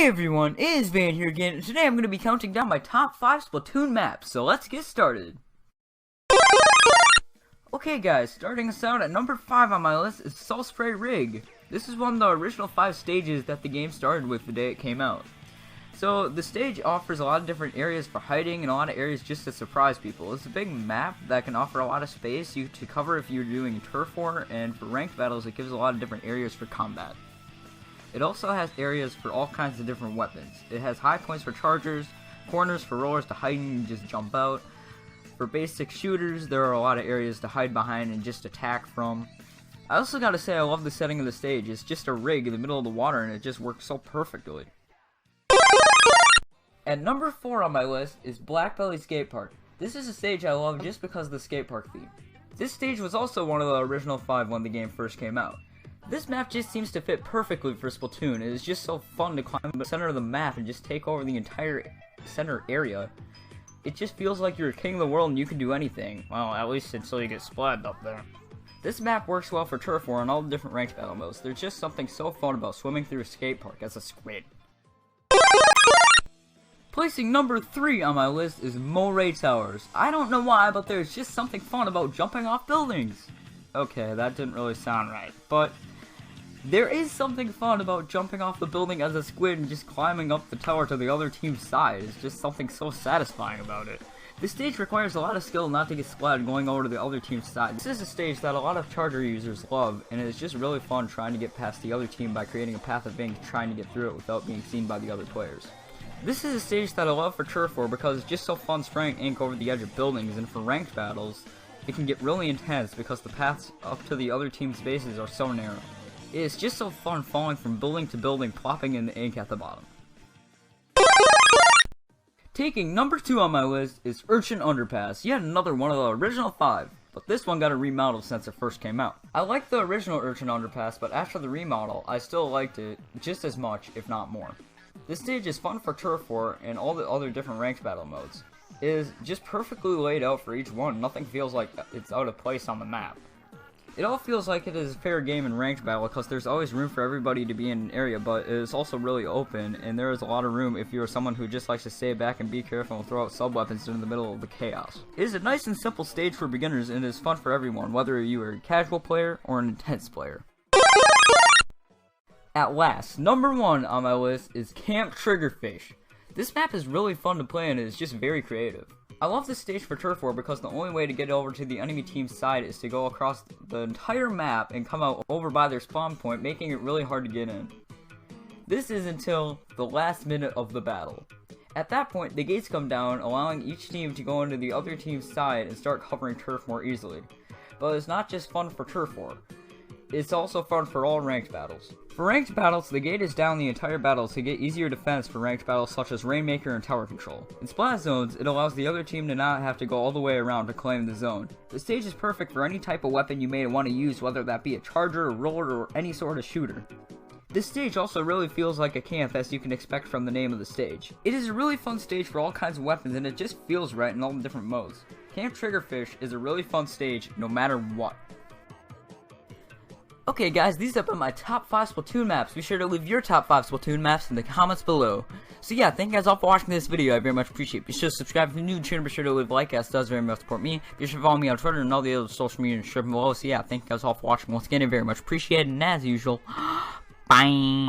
Hey everyone, it is Van here again, and today I'm going to be counting down my top 5 Splatoon maps, so let's get started. Okay guys, starting us out at number 5 on my list is Salt Spray Rig. This is one of the original 5 stages that the game started with the day it came out. So the stage offers a lot of different areas for hiding and a lot of areas just to surprise people. It's a big map that can offer a lot of space to cover if you're doing turf war, and for ranked battles it gives a lot of different areas for combat. It also has areas for all kinds of different weapons. It has high points for chargers, corners for rollers to hide and just jump out. For basic shooters, there are a lot of areas to hide behind and just attack from. I also gotta say I love the setting of the stage. It's just a rig in the middle of the water and it just works so perfectly. At number 4 on my list is Black Belly Skate Park. This is a stage I love just because of the skate park theme. This stage was also one of the original 5 when the game first came out. This map just seems to fit perfectly for Splatoon. It is just so fun to climb the center of the map and just take over the entire center area. It just feels like you're king of the world and you can do anything. Well, at least until you get splatted up there. This map works well for turf war and all the different ranked battle modes. There's just something so fun about swimming through a skate park as a squid. Placing number 3 on my list is Moray Towers. I don't know why, but there's just something fun about jumping off buildings. Okay, that didn't really sound right, but there is something fun about jumping off the building as a squid and just climbing up the tower to the other team's side. It's just something so satisfying about it. This stage requires a lot of skill not to get splatted going over to the other team's side. This is a stage that a lot of charger users love, and it is just really fun trying to get past the other team by creating a path of being trying to get through it without being seen by the other players. This is a stage that I love for turf war because it's just so fun spraying ink over the edge of buildings, and for ranked battles, it can get really intense because the paths up to the other team's bases are so narrow. It's just so fun falling from building to building, plopping in the ink at the bottom. Taking number 2 on my list is Urchin Underpass, yet another one of the original 5, but this one got a remodel since it first came out. I liked the original Urchin Underpass, but after the remodel, I still liked it just as much, if not more. This stage is fun for turf war and all the other different ranked battle modes. It is just perfectly laid out for each one. Nothing feels like it's out of place on the map. It all feels like it is a fair game in ranked battle because there's always room for everybody to be in an area, but it is also really open and there is a lot of room if you are someone who just likes to stay back and be careful and throw out sub-weapons in the middle of the chaos. It is a nice and simple stage for beginners and it is fun for everyone, whether you are a casual player or an intense player. At last, number 1 on my list is Camp Triggerfish. This map is really fun to play and it is just very creative. I love this stage for turf war because the only way to get over to the enemy team's side is to go across the entire map and come out over by their spawn point, making it really hard to get in. This is until the last minute of the battle. At that point, the gates come down, allowing each team to go into the other team's side and start covering turf more easily. But it's not just fun for turf war. It's also fun for all ranked battles. For ranked battles, the gate is down the entire battle to get easier defense for ranked battles such as Rainmaker and Tower Control. In Splat Zones, it allows the other team to not have to go all the way around to claim the zone. The stage is perfect for any type of weapon you may want to use, whether that be a charger, a roller, or any sort of shooter. This stage also really feels like a camp, as you can expect from the name of the stage. It is a really fun stage for all kinds of weapons and it just feels right in all the different modes. Camp Triggerfish is a really fun stage no matter what. Okay guys, these have been my top 5 Splatoon maps. Be sure to leave your top 5 Splatoon maps in the comments below. So yeah, thank you guys all for watching this video. I very much appreciate it. Be sure to subscribe if you're new to the channel. Be sure to leave a like, as it does very much support me. Be sure to follow me on Twitter and all the other social media description below. So yeah, thank you guys all for watching. Once again, I very much appreciate it. And as usual, bye.